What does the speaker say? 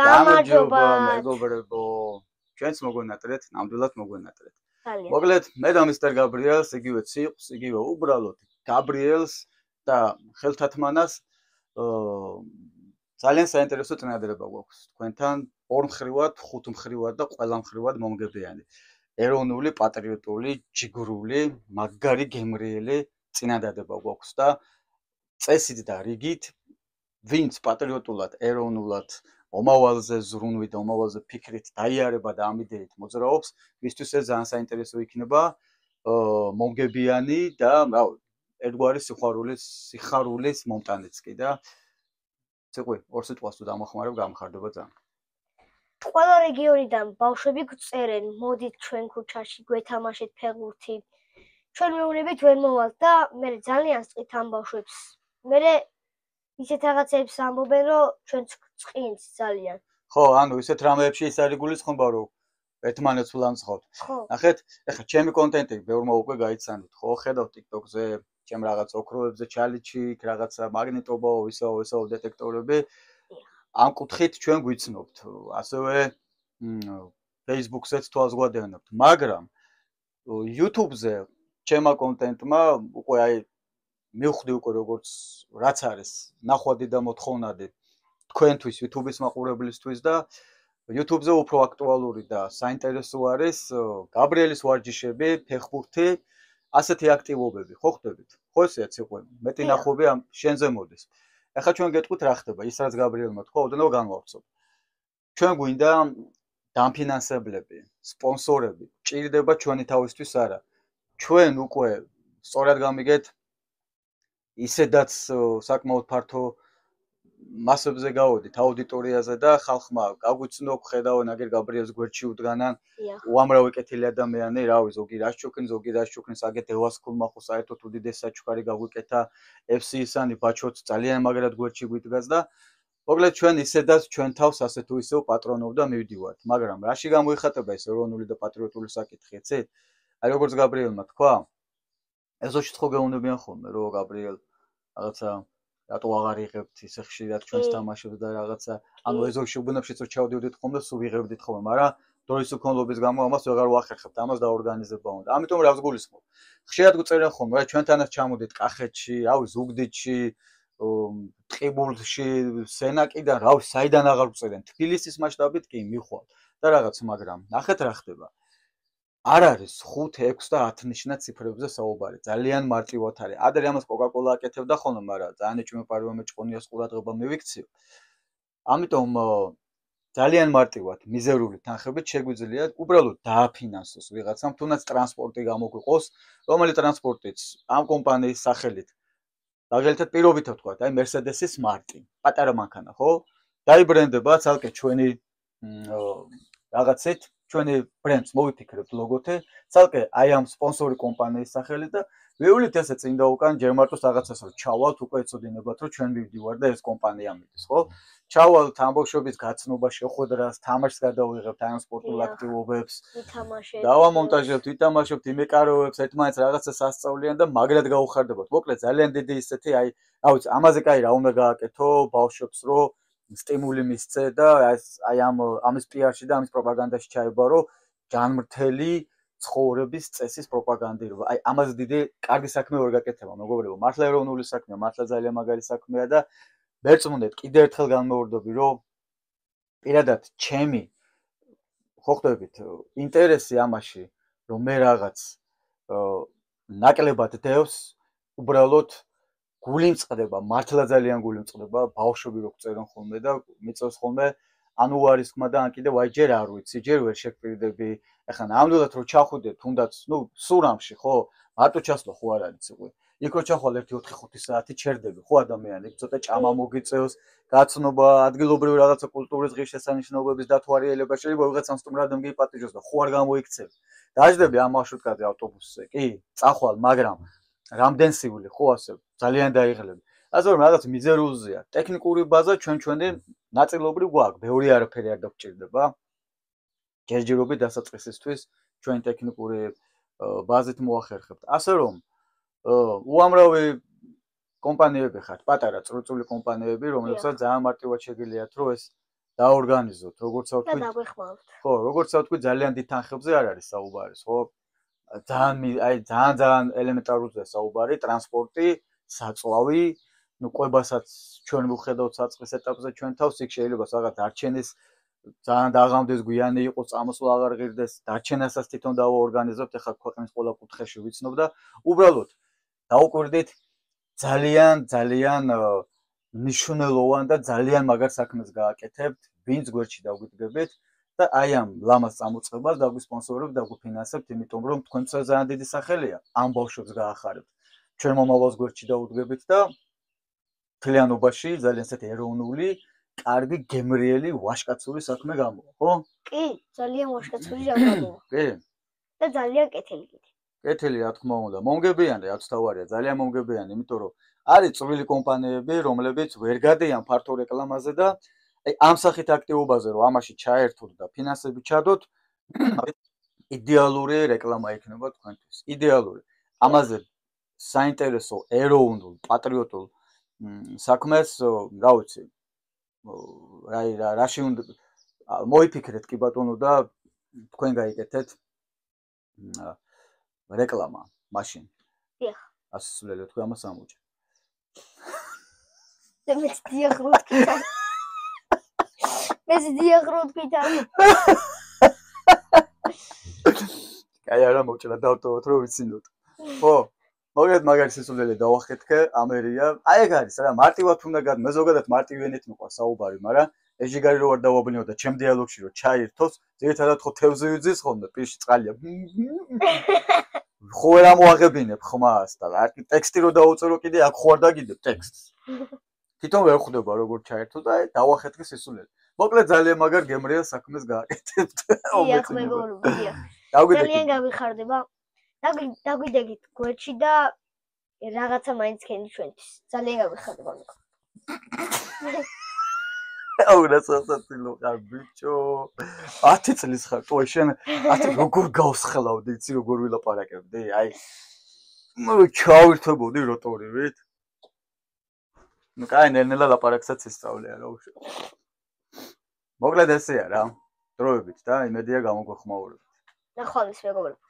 გამარჯობა მეგობრებო, ჩვენც მოგვენატრეთ, ნამდვილად მოგვენატრეთ. მოკლედ, მე და მისტერ გაბრიელს, იგივე ციყვს, იგივე უბრალოდ გაბრიელს და ხელთათმანას ძალიან საინტერესო წინადადება გვაქვს თქვენთან ორ მხრივად, ხუთ მხრივად და ყველა მხრივად მომგებიანი. ეროვნული, პატრიოტული, ჯიგრული, მაგარი გემრიელი წინადადება გვაქვს და წესით და რიგით ვინც პატრიოტულად, ეროვნულად მომავალზე ზრუნვით და მომავალზე ფიქრით დაიარება და ამ იდეით მოძრაობს, მისთვის ეს ძალიან საინტერესო იქნება, მომგებიანი და ერთგვარი სიხარულის მომტანიც კი და ციყვი, ორ სიტყვას თუ დამახმარებ, გამხარდება ძალიან. ყველა რეგიონიდან ბავშვები გწერენ, მოდით ჩვენ ქუჩაში გვეთამაშეთ ფეხბურთი. ჩვენ მეუბნებით ვერ მოვალთ და მე ძალიან სწრით ამ ბავშვებს. მე ისეთ რაღაცებს ამბობენ, რომ ჩვენ წყინს ძალიან. ხო, ანუ ისეთ რამეებში ის არის გულისხმობა, რომ ერთმანეთს ვლამძღავთ. ნახეთ, ეხლა ჩემი კონტენტი ბევრმა უკვე გაიცანით, ხო, ხედავ TikTok-ზე, ჩემ რაღაც ოქროებზე ჩალიჩი, რაღაცა მაგნიტობა, ისო დეტექტორები. ამ კუთხით ჩვენ გვიცნობთ, ასევე Facebook-ზეც თვალს გვადევნებთ, მაგრამ YouTube-ზე ჩემმა კონტენტმა უკვე აი მივხვდი უკვე როგორც რაც არის ნახვადი და მოთხოვნადი თქვენთვის YouTube-ის მაყურებლისთვის და YouTube-ზე უფრო აქტუალური და საინტერესო არის გაბრიელის ვარჯიშები, ფეხბურთი, ასეთი აქტივობები, ხო ხდებით? ხო ესეც იყო, მეტი ნახვები ამ შენზე მოდის. ეხლა ჩვენ გეტყვით რა ხდება, ის რაც გაბრიელმა თქვა, ოდნავ განვავრცობ. ჩვენ გვინდა დამფინანსებლები, სპონსორები, ჭირდება ჩვენი თავისთვის არა. ჩვენ უკვე სწორად გამიგეთ ისედაც საკმაოდ ფართო მასებზე გავოდით აუდიტორიაზე და ხალხმა გაგვიცნო, ხედავენ აგერ გაბრიელს გვერდში უდგანან უამრავი კეთილი ადამიანი, რავი, ზოგი რას ჩუქნის, ზოგი რას ჩუქნის, აგეთ ევასქულმა ხო საერთოდ უდიდეს საჩუქარი გაგვიკეთა, FC-ისანი ბაჩოც ძალიან მაგრად გვერდში გვიდგას და მოკლედ ჩვენ ისედაც ჩვენ თავს ასე თუ ისე პატრონობ და მივდივართ, მაგრამ რაში გამოიხატება ეს ეროვნული და პატრიოტული საკითხი, იცით? აი როგორც გაბრიელმა თქვა, ეზოში ხო გეუბნებიან ხოლმე, რომ გაბრიელ რაღაცა რატო აღარ იღებთ ისე ხშირად ჩვენს თამაშებს და რაღაცა, ანუ ეზოში უბნებშიც რომ ჩავდიოდით ხოლმე, სულ ვიღებდით ხოლმე, მაგრამ დროის უქონლობის გამო ამას ვეღარ ვახერხებთ, ამას დაორგანიზება უნდა. ამიტომ რავს გულისხმობ. ხშირად გვწერენ ხოლმე, რა ჩვენთანაც ჩამოდით კახეთში, რავი, ზუგდიდში, ტყიბულში, სენაკიდან, რავი, საიდან აღარ გვწერენ. თბილისის მასშტაბით კი მიხვალ და რაღაც, მაგრამ ნახეთ რა ხდება. არ არის 5, 6 და 10 ნიშნა ციფრებზე საუბარი. ძალიან მარტივად არის. ადრე ამას კოკაკოლა აკეთებდა ხოლმე, მაგრამ ძალიან ეჭვმეპარება მეჭყონიას ყურადღება მივიქციო. ამიტომ ძალიან მარტივად, მიზერული თანხებით შეგვიძლია უბრალოდ დააფინანსოს ვიღაცამ, თუნდაც ტრანსპორტი გამოგვიყოს, რომელი ტრანსპორტიც ამ კომპანიის სახელით. მაგალითად პირობითად ვთქვა, აი Mercedes-ის Smart-ი, პატარა მანქანა, ხო? დაიბრენდება ცალკე ჩვენი რაღაცით ჩვენი ბრენდს მოვიფიქრებთ ლოგოთი, ცალკე აი ამ სპონსორი კომპანიის სახელით და ვივლით ესე წინ და უკან ჯერ მარტოს რაღაცას რომ ჩავალთ, უკვე ეცოდინებათ რომ ჩვენ ვივდივარ და ეს კომპანია მიდის, ხო? ჩავალთ ამბოშობის გაცნობა, შეხვედრას, თამაშს გადავიღებთ აი ამ სპორტულ აქტივობებს. დავამონტაჟებთ, ვითამაშებთ, იმეკაროებს, ერთმანეთს რაღაცას ასწავლიან და მაგრად გაუხარდებათ. მოკლედ ძალიან დიდი ისეთი აი, რა ვიცი, ამაზე კაი რა უნდა გააკეთო ბავშვებს რომ სტიმული მისცე და აი ამის პიარში და ამის პროპაგანდაში ჩაებარო ჯანმრთელი ცხოვრების წესის პროპაგანდირება. აი ამაზე დიდი კარგი საქმე ვერ გაკეთება, მეგობრებო. მართლა ეროვნული საქმეა, მართლა ძალიან მაგარი საქმეა და მერწმუნდეთ, კიდე ერთხელ განმეორდები, რომ პირადად ჩემი ხო ხდებით, ინტერესი ამაში, რომ მე რაღაც ნაკლებად დევს, უბრალოდ გული მწყდება, მართლა ძალიან გული მწყდება, ბავშვები რო გწერენ ხოლმე და მიწევს ხოლმე ან უარისქმა და ან კიდევ აი ჯერ არ ვიცი, ჯერ ვერ შეგპირდები. ეხლა ნამდვილად რო ჩახვიდე, თუნდაც, სურამში, ხო, მარტო ჩასვლა ხო არ არის ციყვი. იქ რო ჩახვალ 1-4-5 საათი ჩერდები, ხო ადამიანი, ცოტა ჭამა მოგიწევს, გაცნობა, ადგილობრივი რაღაცა კულტურის ღირსშესანიშნაობების დათვალიერება, შეიძლება ვიღაცამ სტუმრად მიგიპატიჟოს და ხო არ გამოიქცევი. დაждები ამ მარშრუტკაზე ავტობუსზე, კი, წახვალ, მაგრამ რამდენ სივლი, ხო ასე, ძალიან დაიღლები. ასე რომ რაღაც მიზერულზეა. ტექნიკური ბაზა ჩვენი ნაწილობრივ გვაქვს, ბევრი არაფერი არ დაგჭირდება. ჯერჯერობით დასაწყისისთვის ჩვენ ტექნიკური ბაზით მოახერხებთ. ასე რომ უამრავი კომპანიები ხართ, პატარა წრუწული კომპანიები, რომლებსაც ძალიან მარტივად შეგიძლიათ რომ ეს დაორგანიზოთ, როგორც და ვთქვი, დაგვეხმაროთ. ხო, როგორც ვთქვი, ძალიან დიდ თანხებზე არ არის საუბარი, ხო? ძალიან ელემენტარულია საუბარი, ტრანსპორტი, საწვავი, ნუ ყვებასაც ჩვენ ვუხედავთ საწყის ეტაპზე ჩვენ თავს, იქ შეიძლება რაღაც დარჩენის ძალიან დაღამდეს გვიანი იყოს, წამოსვლა აღარ ღირდეს, დარჩენასაც თვითონ დავაორგანიზებთ, ეხლა ქვეყნის ყველა კუთხეში ვიცნობ და უბრალოდ დაუკვირდით ძალიან მნიშვნელოვან და ძალიან მაგარ საქმეს გააკეთებთ, ვინც გვერდში დაგვიდგებით და აი ამ ლამას წამოწყებას დაგვისპონსორებთ, დაგვიფინანსებთ, იმიტომ რომ თქვენსაც ძალიან დიდი სახელია ამ ბავშვებს გაახარებთ. ჩვენ მომავალს გვერდში დაუდგებით და მთლიანობაში ძალიან ესეთი ეროვნული, კარგი, გემრიელი, ვაჟკაცური საქმე გამოვა, ხო? კი, ძალიან ვაჟკაცური გამოვა. კი. და ძალიან კეთილი კიდე. კეთილი, რა თქმა უნდა. მომგებიანი, რაც თავარია, ძალიან მომგებიანი, იმიტომ რომ არის წვრილი კომპანიები, რომლებიც ვერ გადიან ფართო რეკლამაზე და აი ამ სახით აქტივობაზე რომ ამაში ჩაერთოთ და ფინანსები ჩადოთ, იდეალური რეკლამა იქნება თქვენთვის. იდეალური. ამაზე საინტერესო, ეროვნულ, პატრიოტულ საქმეს, რა ვიცი, რაში უნდა მოიფიქრეთ კი ბატონო და თქვენ გაიკეთეთ რეკლამა მაშინ. დიახ. ასწავლე თქვენ ამას ამოჭე. მეც დიახ რო თქვენ. მეც დიახ რო თქვენ. აი არა მოჭრა დავტოვოთ რომ ვიცინოთ. ხო. მოგეთ მაგარი სისულელე დავახეთქე ამერია. აი ეგ არის რა, მარტივად უნდა მე ზოგადად მარტივენით მიყვარს საუბარი, მაგრამ ეს ჯიგარი რო არ დავაბნიო და ჩემ დიალოგში რო ჩაირთოს, ძირითადად ხო თევზი ვიძის ხოლმე, პირში წყალია. ხო ვერ ამოაღებინებ ხმას და ტექსტი რო დაუწერო კიდე აქ ხო არ დაგიდებ ტექსტს. თვითონ ვერ ხვდება როგორ ჩაერთო და აი დავახეთქე სისულელე. მოკლედ ძალიან მაგარ გემრიელ საქმეს გააკეთებთ. დიახ, მეგობრებო, დიახ. ძალიან გავიხარდება. დაგვიდეგით გვერდში და რაღაცა მაინც ქენი ჩვენთვის. ძალიან გავიხარდება. აუ რა სასაცილო ხარ ბიჭო. 10 წლის ხარ. ой, შენ 10 როგორ გავსხელავდი, იცი როგორ ვილაპარაკებდი? აი ჩავირთვებოდი როტორივით. ნუ კაი, ნელ-ნელა ლაპარაკსაც ისწავლე რა უშო. მოკლედ ესეა რა. დროებით და იმედია გამოგვეხმაურებთ. ნახვალის მეგობრებო.